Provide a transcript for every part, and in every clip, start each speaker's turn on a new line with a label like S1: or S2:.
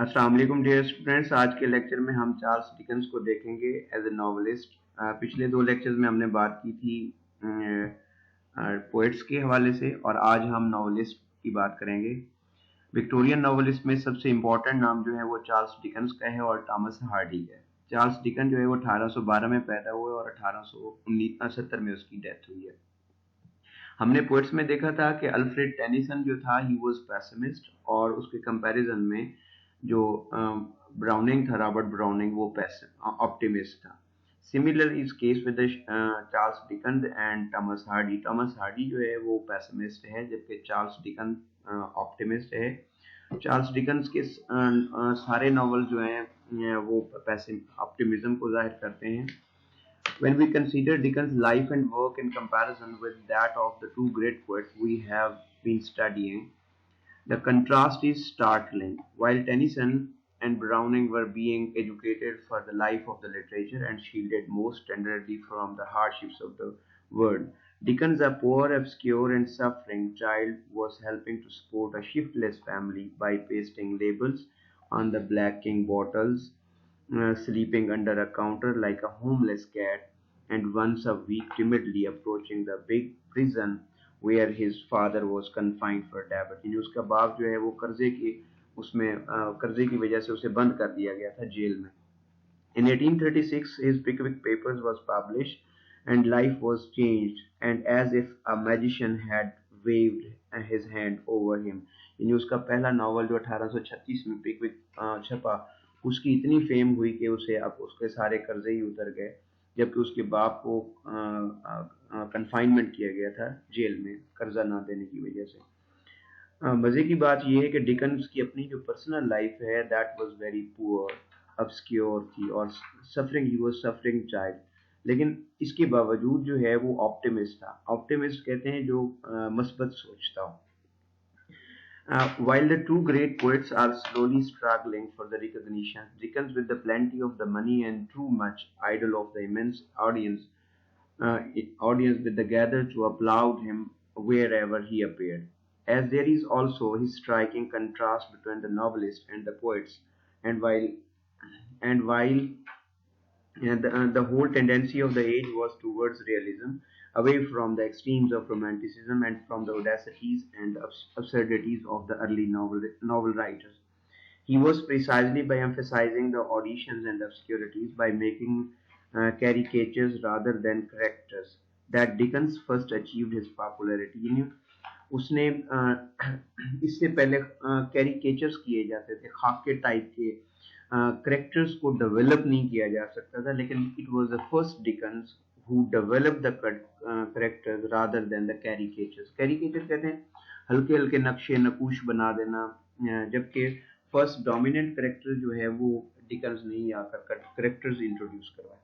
S1: अस्सलाम वालेकुम dear students. आज के लेक्चर में हम चार्ल्स डिकेंस को देखेंगे एज ए नॉवेलिस्ट। पिछले दो लेक्चर्स में हमने बात की थी पोएट्स के हवाले से, और आज हम नॉवेलिस्ट की बात करेंगे। विक्टोरियन नॉवेलिस्ट में सबसे इम्पोर्टेंट नाम जो है वो चार्ल्स डिकेंस का है और थॉमस हार्डी का है। चार्ल्स डिकेंस जो है वो 1812 में पैदा हुए और 1870 में उसकी डेथ हुई है। हमने पोएट्स में देखा था कि अल्फ्रेड टेनिसन जो था ही वाज पेसिमिस्ट, और उसके कंपैरिजन में जो ब्राउनिंग था, रॉबर्ट ब्राउनिंग, वो ऑप्टिमिस्ट था। Similar is case with Charles Dickens and Thomas Hardy. Thomas Hardy जो है वो पेसिमिस्ट है, जबकि चार्ल्स डिकन्स ऑप्टिमिस्ट है। चार्ल्स डिकन्स के सारे नॉवल जो हैं वो ऑप्टिमिज्म को जाहिर करते हैं। When we consider Dickens' life and work in comparison with that of the two great poets we have been studying, the contrast is startling. While Tennyson and Browning were being educated for the life of the literature and shielded most tenderly from the hardships of the world, Dickens, a poor, obscure, and suffering child, was helping to support a shiftless family by pasting labels on the blacking bottles, sleeping under a counter like a homeless cat, and once a week timidly approaching the big prison where his father was confined for debt। यानी उसका बाप जो है वो कर्जे की वजह से उसे बंद कर दिया गया था जेल में। In 1836 his Pickwick Papers was published and life was changed, and as if a magician had waved his hand over him। यानी उसका पहला नॉवल जो 1836 में पिकविक छपा, उसकी इतनी फेम हुई कि उसे अब उसके सारे कर्जे ही उतर गए, जबकि उसके बाप को कन्फाइनमेंट किया गया था जेल में कर्जा ना देने की वजह से। मजे की बात यह है कि डिकन्स की अपनी जो पर्सनल लाइफ है that was very poor, obscure थी, और ही वाज सफरिंग चाइल्ड। लेकिन इसके बावजूद जो है वो ऑप्टिमिस्ट था। ऑप्टिमिस्ट कहते हैं जो मस्बत सोचता हो। While the two great poets are slowly struggling for the recognition, Dickens, with the plenty of the money and too much idol of the immense audience with the gather to applaud him wherever he appeared. As there is also his striking contrast between the novelist and the poets, and while the whole tendency of the age was towards realism, away from the extremes of romanticism and from the audacities and absurdities of the early novel writers. He was precisely by emphasizing the auditions and obscurities, by making caricatures rather than characters, that Dickens first achieved his popularity। यानी उसने इससे पहले caricatures किए जाते थे, खाके type के characters को डेवलप नहीं किया जा सकता था, लेकिन it was the first Dickens who develop the characters rather than the caricatures. Caricature कहते हैं हल्के हल्के नक्शे नकूश बना देना, जबकि फर्स्ट डोमिनेंट करेक्टर जो है वो डिकन्स ने ही आकर करेक्टर्स इंट्रोड्यूस करवाए।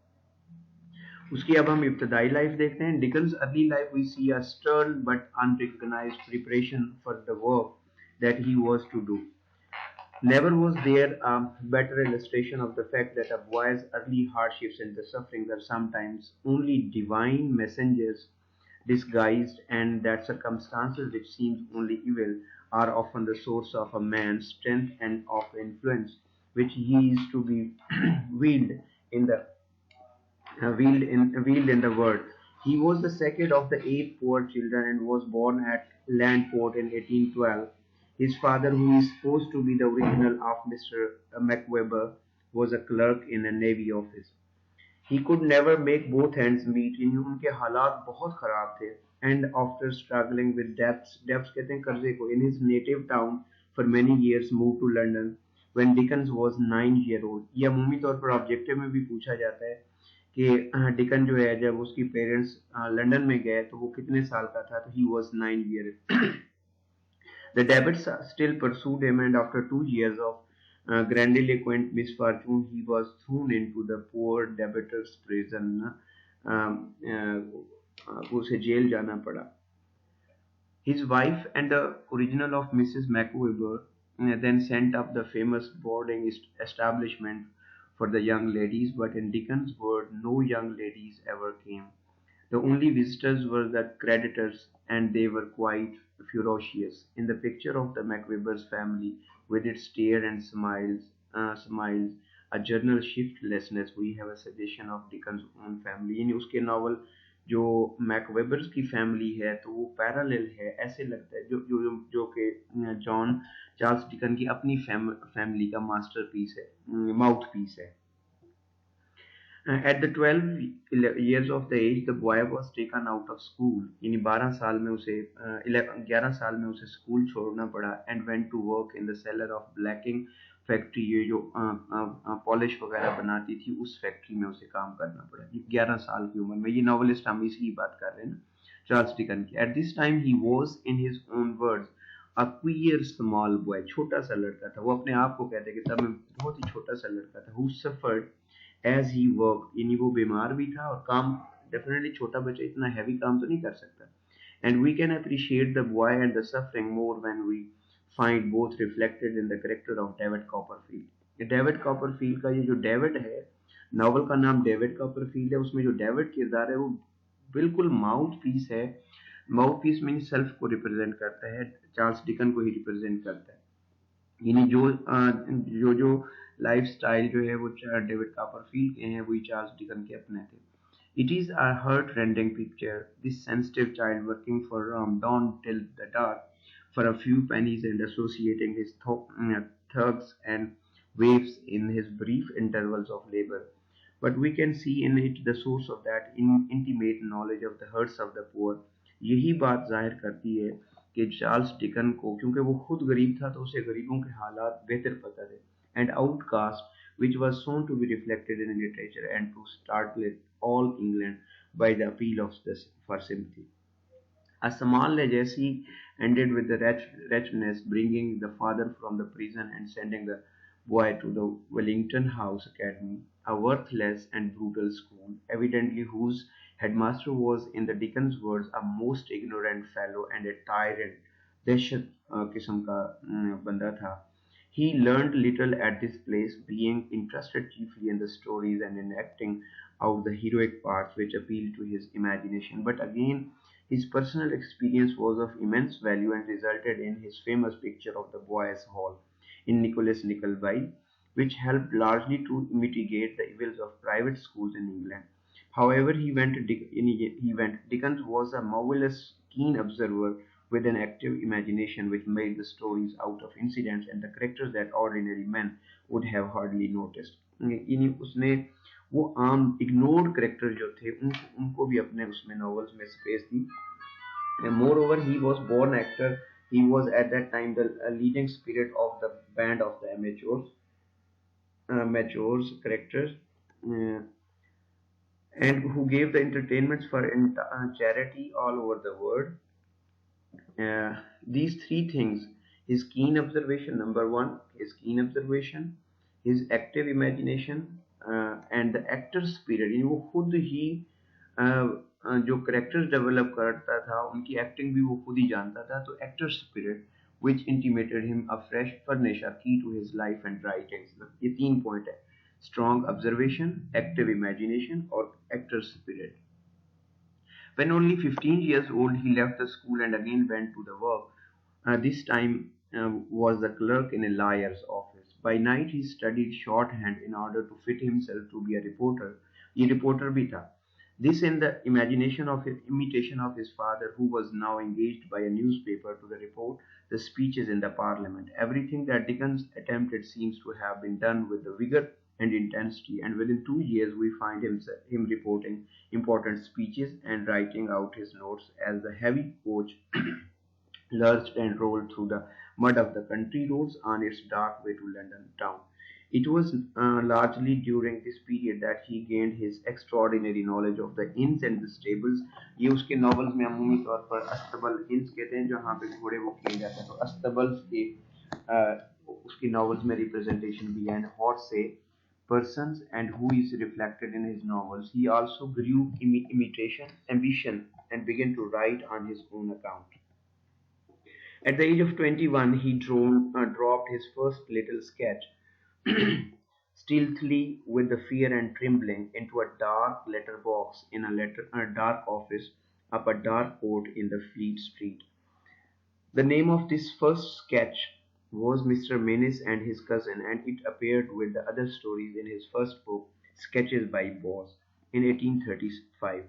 S1: उसकी अब हम इब्तदाई लाइफ देखते हैं। Dickens early life we see a stern but unrecognised preparation for the work that he was to do. Never was there a better illustration of the fact that a boy's early hardships and the sufferings are sometimes only divine messengers disguised, and that circumstances which seem only evil are often the source of a man's strength and of influence, which he is to be wielded in the wheeled in the world. He was the second of the 8 poor children and was born at Landport in 1812. His father, who is supposed to be the original of Mr. Macweber, was a clerk in a navy office. He could never make both ends meet। यानी उनके हालात बहुत खराब थे। And after struggling with debts कहते हैं कर्जे को, in his native town for many years moved to London when Dickens was 9 year old। यह अमूमी तौर पर ऑब्जेक्टिव में भी पूछा जाता है कि डिकन जो है जब उसकी पेरेंट्स लंदन में गए तो वो कितने साल का था, तो he was 9 years। The debts still pursued him, and after 2 years of grandiloquent misfortune, he was thrown into the poor debtors' prison। उसे जेल जाना पड़ा। His wife and the original of Mrs. Macweber then sent up the famous boarding establishment for the young ladies, but in Dickens' word, no young ladies ever came. The only visitors were the creditors, and they were quite ferocious. In the picture of the Macweber's family, with its stare and smiles, a journal shiftlessness. We have a suggestion of Dickens' own family. यानी उसके novel जो मैकवेबर्स की family है तो वो parallel है, ऐसे लगता है जो जो जो, जो कि जॉन चार्ल्स डिकन की अपनी फैमिली का मास्टरपीस है, माउथ पीस है. At the 12 years of the age, the boy was taken out of school. यानी 12 साल में उसे 11 साल में उसे स्कूल छोड़ना पड़ा and went to work in the cellar of blacking factory. ये जो पॉलिश वगैरह बनाती थी उस फैक्ट्री में उसे काम करना पड़ा 11 साल की उम्र में. ये नॉवलिस्ट हम इसी की बात कर रहे हैं ना, चार्ल्स डिकन की. At this time he was in his own words a queer small boy. छोटा सा लड़का था. वो अपने आप को कहते कि तब मैं बहुत ही छोटा सा लड़का था. Who suffered as he work, यानी वो बीमार भी था और काम, डेफिनेटली छोटा बच्चा इतना हैवी काम तो नहीं कर सकता. And we can appreciate the boy and the suffering more when we find both reflected in the character of David Copperfield. David Copperfield का ये जो डेविड है, नॉवल का नाम डेविड कॉपरफील्ड है, उसमें जो डेविड किरदार है वो बिल्कुल माउथ पीस है. माउथ पीस मीन सेल्फ को रिप्रेजेंट करता है, चार्ल्स डिकन को ही रिप्रेजेंट करता है. यानी जो लाइफ स्टाइल जो है वो डेविड कॉपरफील्ड के हैं, वही चार्ल्स डिकन के अपने थे. It is a heart-rending picture. This sensitive child working for dawn till the dark for a few pennies and associating his thugs and waifs in his brief intervals of labor. But we can see in it the source of that intimate knowledge of the hurts of the poor. यही बात जाहिर करती है कि Charles Dickens को, क्योंकि वो खुद गरीब था तो उसे गरीबों के हालात बेहतर पता थे. And outcast which was soon to be reflected in literature and to startle all England by the appeal of this for sympathy. A small legacy ended with the wretchedness, bringing the father from the prison and sending the boy to the Wellington House Academy, a worthless and brutal school, evidently whose headmaster was, in the Dickens words, a most ignorant fellow and a tyrant. दहशत किस्म का बंदा था. He learned little at this place, being interested chiefly in the stories and in acting out the heroic parts which appealed to his imagination. But again, his personal experience was of immense value and resulted in his famous picture of the Boys' Hall in Nicholas Nickleby, which helped largely to mitigate the evils of private schools in England. However, Dickens was a marvelous keen observer with an active imagination which made the stories out of incidents and the characters that ordinary men would have hardly noticed. यानी उसने वो आम ignored character जो थे उनको भी अपने उसमें नॉवेल्स में space the. Moreover, he was born actor. He was at that time the leading spirit of the band of the amateurs characters, uh, and who gave the entertainments for charity all over the world. These three things: his keen observation, number one, his keen observation, his active imagination, and the actor's spirit. यानी वो खुद ही जो characters develop करता था उनकी acting भी वो खुद ही जानता था. तो actor spirit which intimated him a fresh furnish a key to his life and writings. ये तीन पॉइंट है: strong observation, active imagination और actor spirit. When only 15 years old, he left the school and again went to the work. This time was the clerk in a lawyer's office. By night, he studied shorthand in order to fit himself to be a reporter. ये reporter भी था. This in the imagination of his imitation of his father, who was now engaged by a newspaper to the report the speeches in the parliament. Everything that Dickens attempted seems to have been done with the vigor and intensity, and within 2 years we find him reporting important speeches and writing out his notes as the heavy coach lurched and rolled through the mud of the country roads on its dark way to London town. It was largely during this period that he gained his extraordinary knowledge of the inns and the stables. ये उसके novels में अमूमी तौर पर अस्तबल इंस कहते हैं जहाँ पे घोड़े वो किए जाते हैं. तो अस्तबल्स के उसकी नॉवेल्स में रिप्रेजेंटेशन भी है. एंड हॉर्स से persons and who is reflected in his novels. He also grew imitation ambition and began to write on his own account. At the age of 21, he dropped his first little sketch, stealthily with the fear and trembling, into a dark letter box in a dark office up a dark court in the Fleet Street. The name of this first sketch was Mr. Menace and his cousin, and it appeared with the other stories in his first book, Sketches by Boz, in 1835.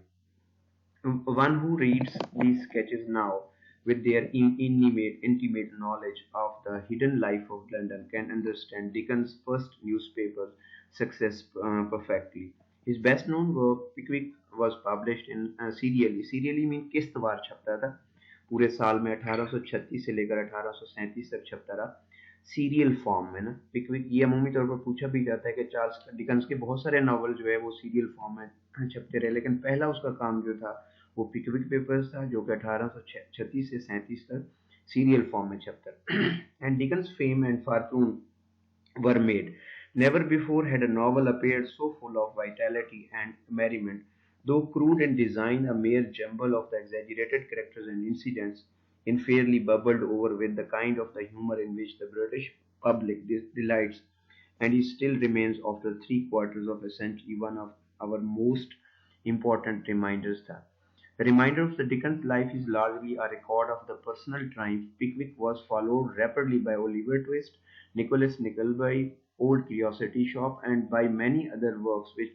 S1: One who reads these sketches now, with their intimate knowledge of the hidden life of London, can understand Dickens' first newspaper success perfectly. His best-known work, Pickwick, was published in serially. Serially mean किस्तवार छपता था पूरे साल में 1836 से लेकर 1837 तक छपता रहा serial form में ना पिकविक ये अमूमी तौर पर पूछा भी जाता है कि चार्ल्स डिकन्स के बहुत सारे नॉवल जो है वो सीरियल फॉर्म में छपते रहे लेकिन पहला उसका काम जो था वो पिकविक पेपर्स था जो कि 1836 से 37 तक सीरियल फॉर्म में छपता and Dickens fame and fortune were made. Never before had a novel appeared so full of vitality and merriment. Though crude in design, a mere jumble of the exaggerated characters and incidents, unfairly bubbled over with the kind of the humor in which the British public delights, and he still remains after three-quarters of a century one of our most important reminders. The remainder of the Dickens life is largely a record of the personal triumph. Pickwick was followed rapidly by Oliver Twist, Nicholas Nickleby, Old Curiosity Shop, and by many other works which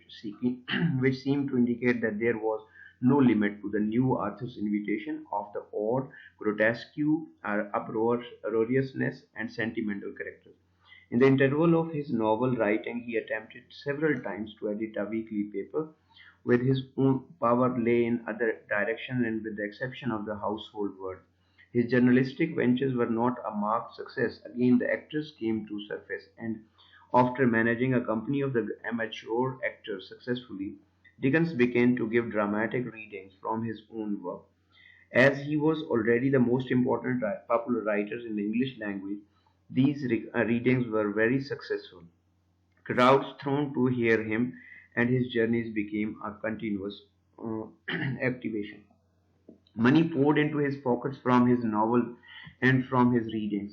S1: seem to indicate that there was no limit to the new author's invitation of the odd, grotesque, uproariousness, and sentimental characters. In the interval of his novel writing, he attempted several times to edit a weekly paper, with his own power lay in other directions and with the exception of the household word. His journalistic ventures were not a marked success. Again, the actors came to surface, and after managing a company of the amateur actors successfully, Dickens began to give dramatic readings from his own work. As he was already the most important popular writer in the English language, these readings were very successful. Crowds thronged to hear him, and his journeys became a continuous uh, activation. Money poured into his pockets from his novel and from his readings.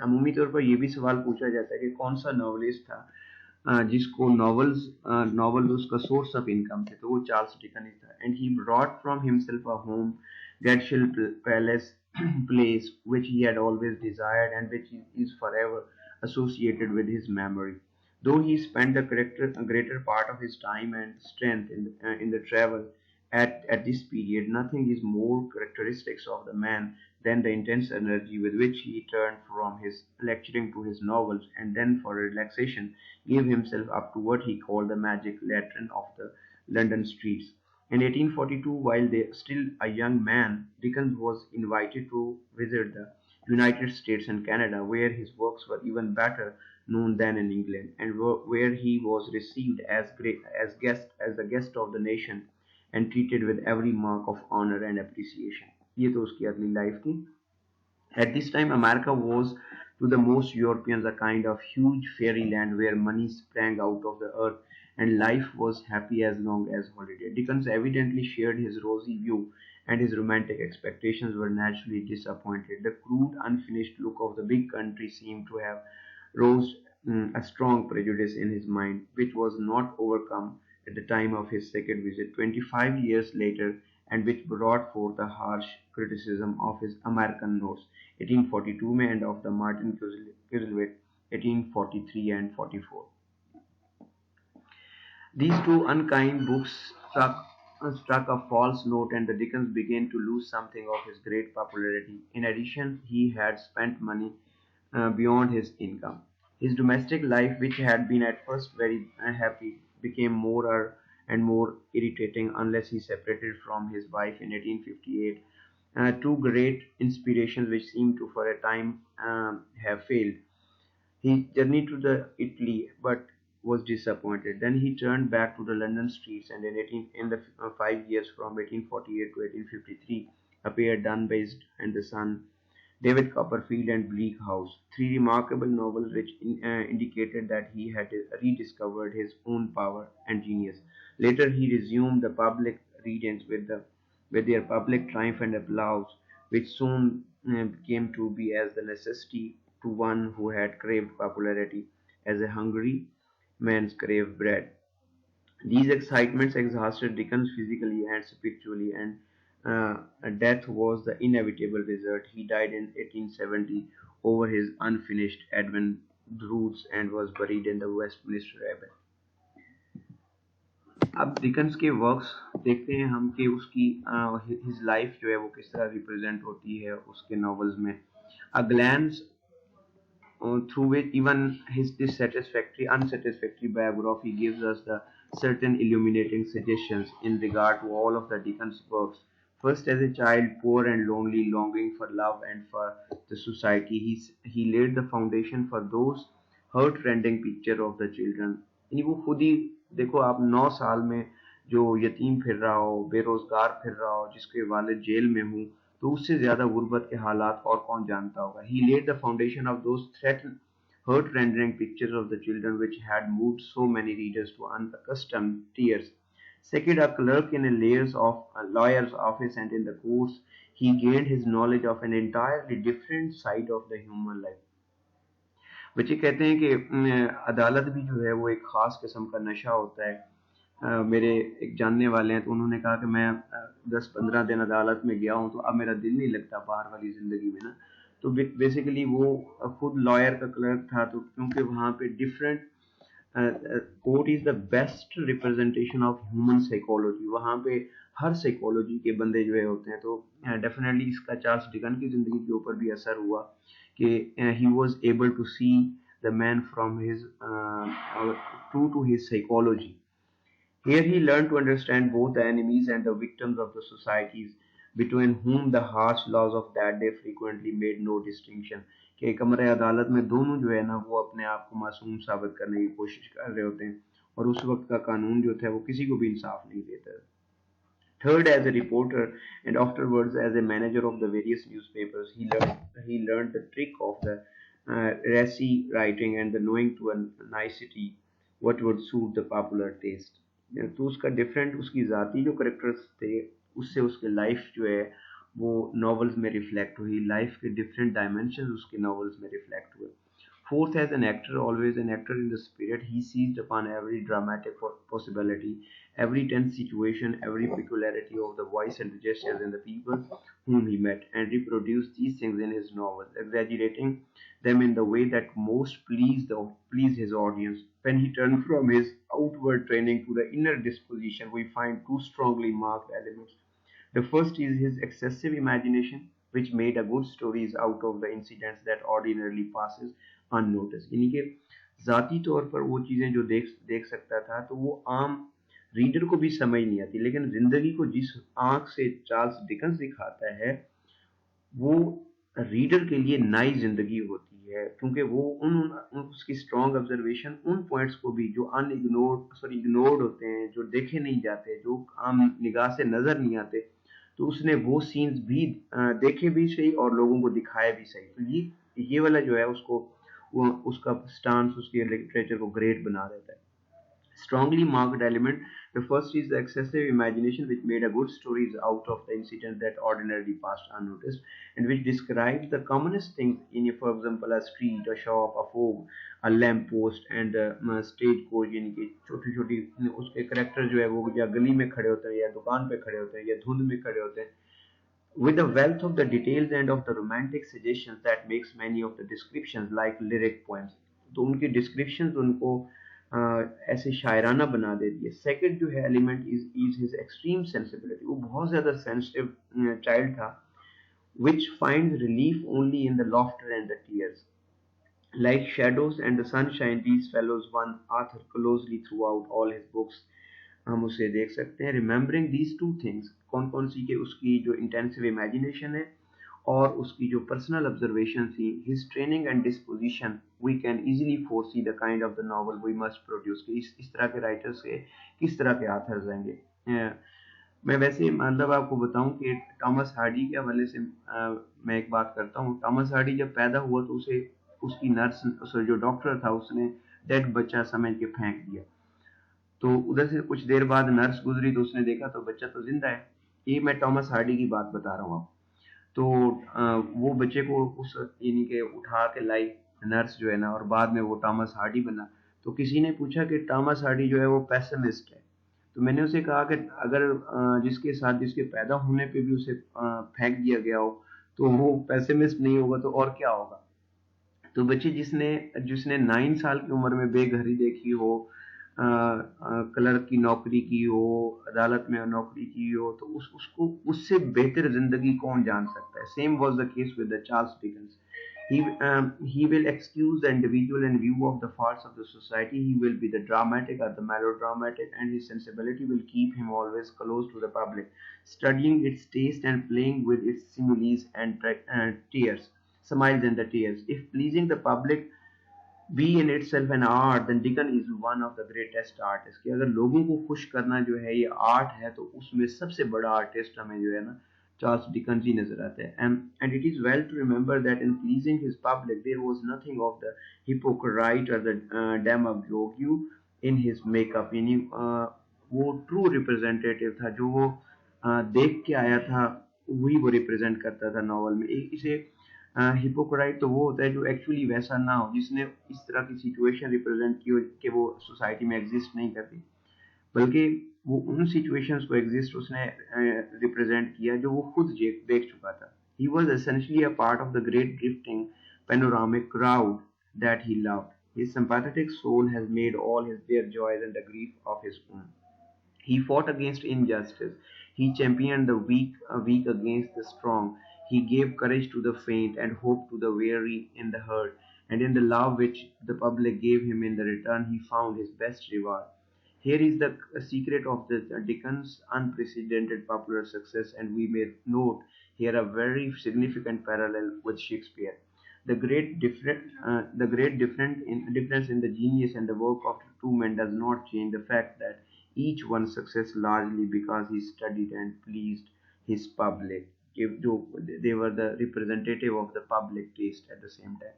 S1: अमूमी तौर पर यह भी सवाल पूछा जाता है कि कौन सा नॉवलिस्ट था जिसको नॉवल उसका सोर्स ऑफ इनकम थे तो वो चार्ल्स डिकन ही था and he brought from himself a home Gateshill Palace place which he had always desired and which is forever associated with his memory. Though he spent a greater part of his time and strength in the travel at this period, nothing is more characteristic of the man than the intense energy with which he turned from his lecturing to his novels and then for relaxation gave himself up to what he called the magic lantern of the London streets. In 1842, while still a young man, Dickens was invited to visit the United States and Canada, where his works were even better known than in England, and where he was received as the guest of the nation and treated with every mark of honor and appreciation. ये तो उसकी अगली life थी. At this time, America was to the most Europeans a kind of huge fairyland where money sprang out of the earth and life was happy as long as holiday. Dickens evidently shared his rosy view, and his romantic expectations were naturally disappointed. The crude, unfinished look of the big country seemed to have roused a strong prejudice in his mind, which was not overcome at the time of his second visit, 25 years later, and which brought forth a harsh criticism of his American notes, 1842 में and of the Martin Chuzzlewit, 1843 and 44. These two unkind books struck a false note, and the Dickens began to lose something of his great popularity. In addition, he had spent money beyond his income. His domestic life, which had been at first very happy, became more and more irritating unless he separated from his wife in 1858. Two great inspirations which seemed to for a time have failed. He journeyed to the Italy, but was disappointed. Then he turned back to the London streets, and in the 5 years from 1848 to 1853 appeared Dunbased and the Sun, David Copperfield, and Bleak House, three remarkable novels which indicated that he had rediscovered his own power and genius. Later, he resumed the public readings with their public triumph and applause, which soon came to be as the necessity to one who had craved popularity as a hungry man's crave bread. These excitements exhausted Dickens physically and spiritually, and death was the inevitable result. He died in 1870, over his unfinished Edwin Drood's and was buried in the Westminster Abbey. अब Dickens के works देखते हैं हम कि उसकी his life जो है वो किस तरह रिप्रेजेंट होती है उसके नॉवेल्स में. अ glans through which even his unsatisfactory biography gives us the certain illuminating suggestions in regard to all of the Dickens works. First, as a child, poor and lonely, longing for love and for the society, he laid the foundation for those heart-rending picture of the children. यानी वो खुद ही देखो आप 9 साल में जो यतीम फिर रहा हो, बेरोजगार फिर रहा हो, जिसके वालिद जेल में हूँ, तो उससे ज्यादा गुर्बत के हालात और कौन जानता होगा. He laid the foundation of those heart-rending pictures of the children which had moved so many readers to unaccustomed tears. Second, a clerk in a lawyer's office and in the courts, he gained his knowledge of an entirely different side of the human life. बच्चे कहते हैं कि अदालत भी जो है वो एक खास किस्म का नशा होता है. मेरे एक जानने वाले हैं तो उन्होंने कहा कि मैं 10-15 दिन अदालत में गया हूँ तो अब मेरा दिल नहीं लगता बाहर वाली ज़िंदगी में ना. तो बेसिकली वो खुद लॉयर का क्लर्क था, तो क्योंकि वहाँ पे different court is the best representation of human psychology, वहाँ पे हर साइकोलॉजी के बंदे जो है होते हैं. तो डेफिनेटली इसका चार्ल्स डिकन की ज़िंदगी के ऊपर भी असर हुआ कि he was able to see the man from his true to his psychology. Here he learned to understand both the enemies and the victims of the societies between whom the harsh laws of that day frequently made no distinction. कि कमरे अदालत में दोनों जो है ना वो अपने आप को मासूम साबित करने की कोशिश कर रहे होते हैं और उस वक्त का कानून जो था वो किसी को भी इंसाफ नहीं देता. Third, as a reporter and afterwards as a manager of the various newspapers, he learned the trick of the racy writing and the knowing to a nicety what would suit the popular taste. तो उसका different उसकी ज़ाती जो characters थे उससे उसके life जो है वो नॉवेल्स में रिफ्लेक्ट हुई, लाइफ के डिफरेंट डायमेंशंस उसके नॉवेल्स में रिफ्लेक्ट हुए. Fourth, as an actor, always an actor in the spirit, he seized upon every dramatic possibility, every tense situation, every peculiarity of the voice and the gestures in the people whom he met, and reproduced these things in his novels, exaggerating them in the way that most pleased his audience. When he turned from his outward training to the inner disposition, we find two strongly marked elements. The first is his excessive imagination, which made a good stories out of the incidents that ordinarily passes unnoticed. यानी कि ज़ाती तौर पर वो चीज़ें जो देख सकता था तो वो आम रीडर को भी समझ नहीं आती, लेकिन जिंदगी को जिस आंख से चार्ल्स डिकन्स दिखाता है वो रीडर के लिए नई जिंदगी होती है, क्योंकि वो उसकी स्ट्रॉन्ग ऑब्जर्वेशन उन पॉइंट्स को भी जो इग्नोर्ड होते हैं, जो देखे नहीं जाते, जो आम निगाह से नजर नहीं आते, तो उसने वो सीन्स भी देखे भी सही और लोगों को दिखाया भी सही. तो ये वाला जो है उसका स्टांस उसके लिटरेचर को ग्रेट बना देता है. Strongly marked element. The first is the excessive imagination, which made a good stories out of the incidents that ordinarily passed unnoticed, and which describes the commonest things in, for example, a street, a shop, a fog, a lamp post, and a stage coach. यानी कि छोटी छोटी उसके character जो है वो या गली में खड़े होते हैं या दुकान पे खड़े होते हैं या धुंध में खड़े होते हैं. With the wealth of the details and of the romantic suggestions that makes many of the descriptions like lyric poems. तो उनकी descriptions उनको ऐसे शायराना बना देती है. सेकंड जो है element is his extreme sensibility. वो बहुत ज़्यादा सेंसिटिव चाइल्ड था, which finds relief only in the laughter and the tears. Like shadows and the sunshine, these fellows one author closely throughout all his books. हम उसे देख सकते हैं. Remembering these two things, कौन कौन सी के उसकी जो इंटेंसिव इमेजिनेशन है और उसकी जो पर्सनल ऑब्जर्वेशन थी, his training and disposition, we can easily foresee the kind of the novel we must produce. कि इस तरह के राइटर्स के किस तरह के आथर्स आएंगे. मैं वैसे मतलब आपको बताऊं कि टॉमस हार्डी के हवाले से मैं एक बात करता हूँ. टॉमस हार्डी जब पैदा हुआ तो उसे उसकी नर्स जो डॉक्टर था उसने डेड बच्चा समझ के फेंक दिया. तो उधर से कुछ देर बाद नर्स गुजरी तो उसने देखा तो बच्चा तो जिंदा है. ये मैं टॉमस हार्डी की बात बता रहा हूँ आपको. तो वो बच्चे को उस यानी के उठा के लाई नर्स जो है ना, और बाद में वो टॉमस हार्डी बना. तो किसी ने पूछा कि टॉमस हार्डी जो है वो पेसिमिस्ट है. तो मैंने उसे कहा कि अगर जिसके पैदा होने पे भी उसे फेंक दिया गया हो तो वो पेसिमिस्ट नहीं होगा तो और क्या होगा. तो बच्चे जिसने जिसने 9 साल की उम्र में बेघरी देखी हो, कलर की नौकरी की हो, अदालत में नौकरी की हो, तो उसको उससे बेहतर जिंदगी कौन जान सकता है. Same was the case with the Charles Dickens. He will excuse the individual in view of the faults of the society. He will be the dramatic or the melodramatic, and his sensibility will keep him always close to the public, studying its taste and playing with its similes and tears, smiles and the tears. If pleasing the public be in itself an art, then Dickens is one of the greatest artists. कि अगर लोगों को खुश करना जो है ये art है, तो उसमें सबसे बड़ा आर्टिस्ट हमें जो है ना चार्ल्स डिकन्स ही नजर आते हैं. And it is well to remember that in pleasing his public there was nothing of the hypocrite or the demagogue in his makeup. यानी वो ट्रू रिप्रेजेंटेटिव था, जो वो देख के आया था वही वो रिप्रेजेंट करता था नॉवल में. इसे हिपोक्राइट तो वो होता है जो एक्चुअली वैसा ना हो, जिसने इस तरह की सिचुएशन रिप्रेजेंट की हो कि वो सोसाइटी में एग्जिस्ट नहीं करती, बल्कि वो उन सिचुएशंस को एग्जिस्ट उसने रिप्रेजेंट किया जो वो खुद देख चुका था. He was essentially a part of the great drifting panoramic crowd that he loved. His sympathetic soul has made all his their joys and the grief of his own. He fought against injustice. He championed the weak against the strong. He gave courage to the faint and hope to the weary in the hurt. And in the love which the public gave him in the return, he found his best reward. Here is the secret of the Dickens' unprecedented popular success, and we may note here a very significant parallel with Shakespeare. Difference in the genius and the work of the two men does not change the fact that each won success largely because he studied and pleased his public. They were the representative of the public taste at the same time.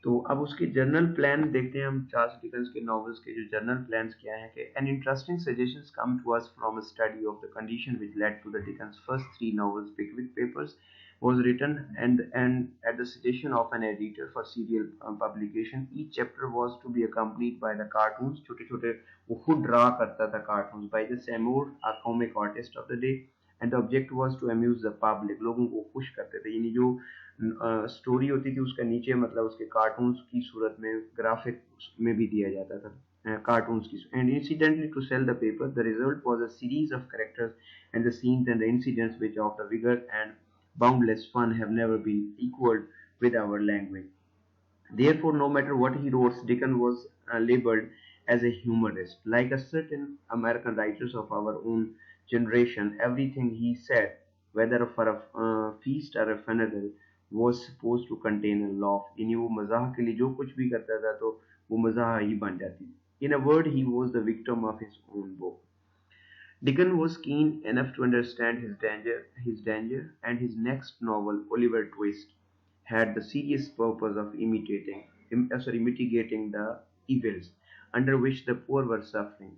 S1: तो अब उसके journal plan देखते हैं हम. Charles Dickens के novels के जो journal plans क्या हैं कि an interesting suggestions come to us from a study of the condition which led to the Dickens first 3 novels Pickwick Papers was written and at the suggestion of an editor for serial publication. Each chapter was to be accompanied by the cartoons. छोटे छोटे वो खुद draw करता था cartoons by the Seymour, a comic artist of the day, and the object was to amuse the public. लोगों को खुश करते थे. यानी जो स्टोरी होती थी उसका नीचे मतलब उसके कार्टून्स की सूरत में ग्राफिक में भी दिया जाता था कार्टून्स की. And incidentally to sell the paper the result was a series of characters and the scenes and the incidents which of the vigor and boundless fun have never been equaled with our language. Therefore, no matter what he wrote, Dickens was labeled as a humorist. Like a certain American writers of our own generation, everything he said, whether for a feast or a funeral, was supposed to contain a laugh. यानी वो मजाक के लिए जो कुछ भी करता था तो वो मजाक ही बन जाती. In a word, he was the victim of his own book. Dickens was keen enough to understand his danger, and his next novel, Oliver Twist, had the serious purpose of mitigating the evils under which the poor were suffering.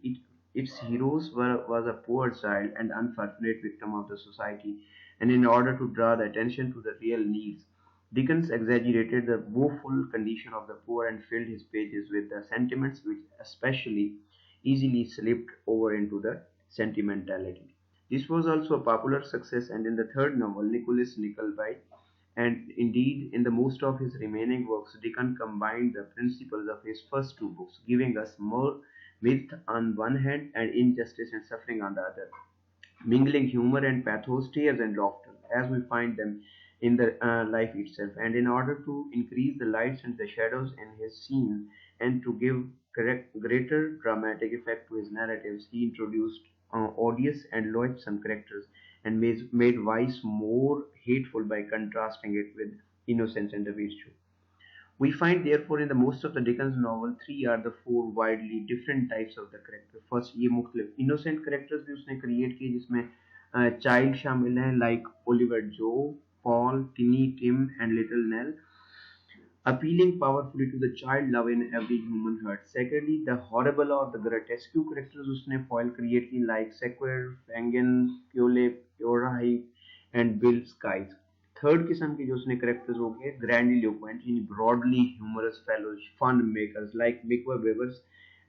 S1: Its heroes was a poor child and unfortunate victim of the society, and in order to draw the attention to the real needs, Dickens exaggerated the woeful condition of the poor and filled his pages with the sentiments which especially easily slipped over into the sentimentality. This was also a popular success, and in the third novel, Nicholas Nickleby, and indeed in the most of his remaining works, Dickens combined the principles of his first 2 books, giving us more myth on one hand and injustice and suffering on the other, mingling humor and pathos, tears and laughter, as we find them in the life itself. And in order to increase the lights and the shadows in his scene and to give greater dramatic effect to his narratives, he introduced odious and loathsome characters and made vice more hateful by contrasting it with innocence and the virtue. We find therefore in the most of the Dickens novel three are the four widely different types of the character. First ये मुख्तलिफ innocent characters भी उसने create किए जिसमें child शामिल हैं like Oliver Joe, Paul, Tinny, Tim and Little Nell, appealing powerfully to the child love in every human heart. Secondly, the horrible or the grotesque characters उसने foil create की like Sequer, Fagin, Pule, Purahite and Bill Skies. Third किस्म के जो उसने characters हो गए grandiloquent यानी broadly humorous fellows fun makers like Micawber beavers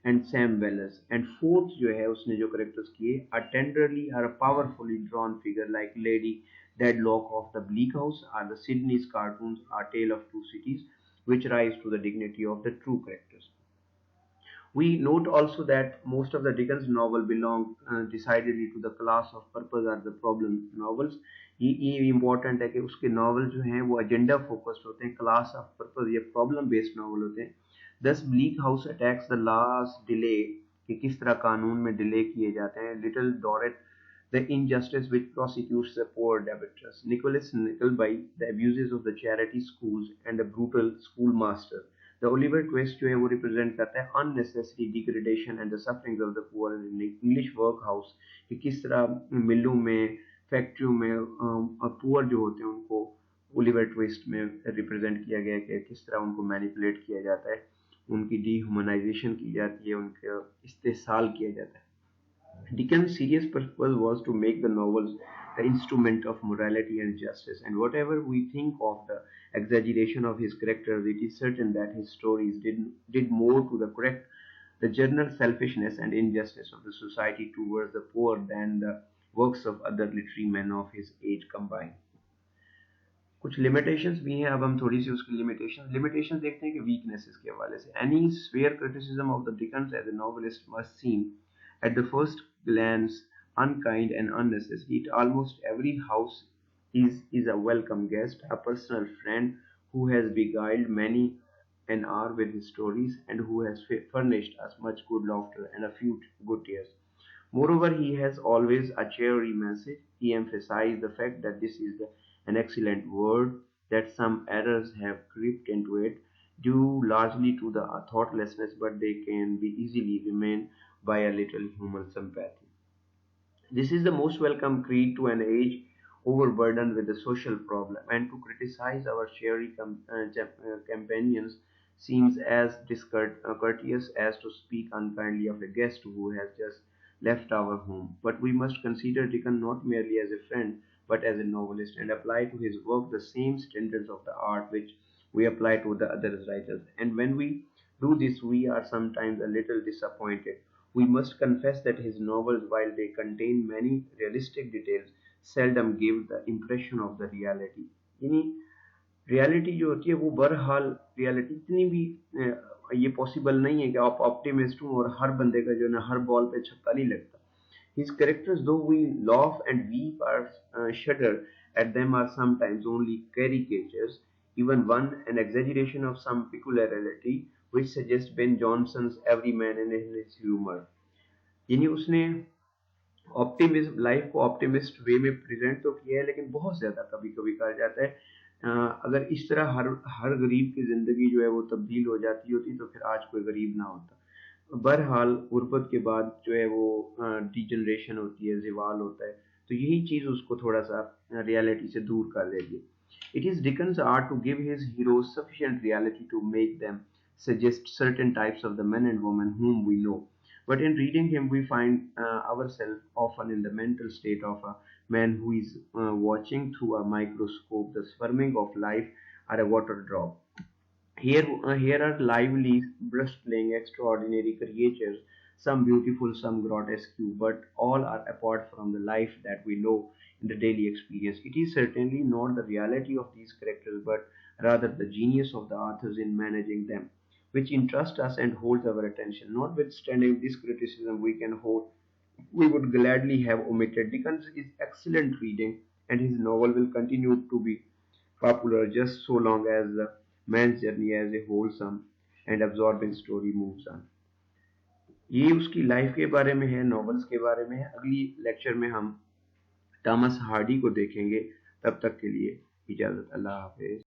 S1: and Sam Wellers. And fourth जो है उसने जो करेक्टर्स किए अ टेंडरली और a powerfully drawn figure like Lady Dedlock of the Bleak House or the Sydney's cartoons or Tale of Two Cities which rise to the dignity of the true characters. We note also that most of the Dickens novel belong decidedly to the class of purpose or the problem novels. ये important है कि उसके novel जो हैं वो agenda focused होते हैं, class of purpose या प्रॉब्लम बेस्ड नॉवल होते हैं. Thus Bleak House attacks the last delay, कि किस तरह कानून में डिले किए जाते हैं. Little Dorrit the injustice which prosecutes the poor debtors. Nicholas Nickleby, the abuses of the charity schools and the brutal schoolmaster. The Oliver Twist जो है वो represent करता है unnecessary degradation and the sufferings of the poor in the English workhouse, कि किस तरह मिलों में, फैक्ट्रियों में पुअर जो होते हैं उनको ओलिवर ट्विस्ट में रिप्रेजेंट किया गया है कि किस तरह उनको मैनिपुलेट किया जाता है, उनकी डिह्यूमनाइजेशन की जाती है, उनका इस्तेसाल किया जाता है. Dickens' serious purpose was to make the novels the instrument of morality and justice, and whatever we think of the exaggeration of his characters, it is certain that his stories did more to correct the general selfishness and injustice of the society towards the poor than the works of other literary men of his age combined. कुछ limitations भी हैं. अब हम थोड़ी सी उसकी limitations देखते हैं कि वीकनेसेस के हवाले से. Any square criticism of the Dickens as a novelist must seem at the first glance unkind and unnecessary. Almost every house is a welcome guest, a personal friend who has beguiled many an hour with his stories and who has furnished us much good laughter and a few good tears. Moreover, he has always a cheery message. He emphasized the fact that this is an excellent word, that some errors have crept into it, due largely to the thoughtlessness, but they can be easily remained by a little human sympathy. This is the most welcome creed to an age overburdened with the social problem, and to criticize our cheery companions seems as discourteous as to speak unkindly of a guest who has just left our home. But we must consider Dickens not merely as a friend, but as a novelist, and apply to his work the same standards of the art which we apply to the other writers. And when we do this, we are sometimes a little disappointed. We must confess that his novels, while they contain many realistic details, seldom give the impression of the reality. यानी reality जो होती है वो बहरहाल reality इतनी भी ये possible नहीं है कि आप ऑप्टिमिस्ट हो और हर बंदे का जो है ना हर बॉल पे छक्का नहीं लगता. His characters, though we laugh and weep or shudder at them, are sometimes only caricatures, even one an exaggeration of some peculiarity which suggests Ben Jonson's everyman in his humor. यानी उसने optimism life को optimist वे में present तो किया है, लेकिन बहुत ज्यादा कभी कभी कहा जाता है अगर इस तरह हर गरीब की जिंदगी जो है वो तब्दील हो जाती होती तो फिर आज कोई गरीब ना होता. बहरहाल गुर्बत के बाद जो है वो डिजनरेशन होती है, जिवाल होता है, तो यही चीज उसको थोड़ा सा रियलिटी से दूर कर देती है. It is Dickens' art to give his heroes sufficient reality to make them suggest certain types of the men and women whom we know. But in reading him, we find ourselves often in the mental state of a man who is watching through a microscope the swarming of life or a water drop. Here are lively, breast-playing, extraordinary creatures, some beautiful, some grotesque, but all are apart from the life that we know in the daily experience. It is certainly not the reality of these characters, but rather the genius of the authors in managing them, which interests us and holds our attention. Notwithstanding this criticism, we would gladly have omitted. Dickens is excellent reading, and his novel will continue to be popular just so long as the man's journey as a wholesome and absorbing story moves on. ये उसकी life के बारे में है, novels के बारे में है. अगली लेक्चर में हम थॉमस हार्डी को देखेंगे. तब तक के लिए इजाजत. अल्लाह हाफिज.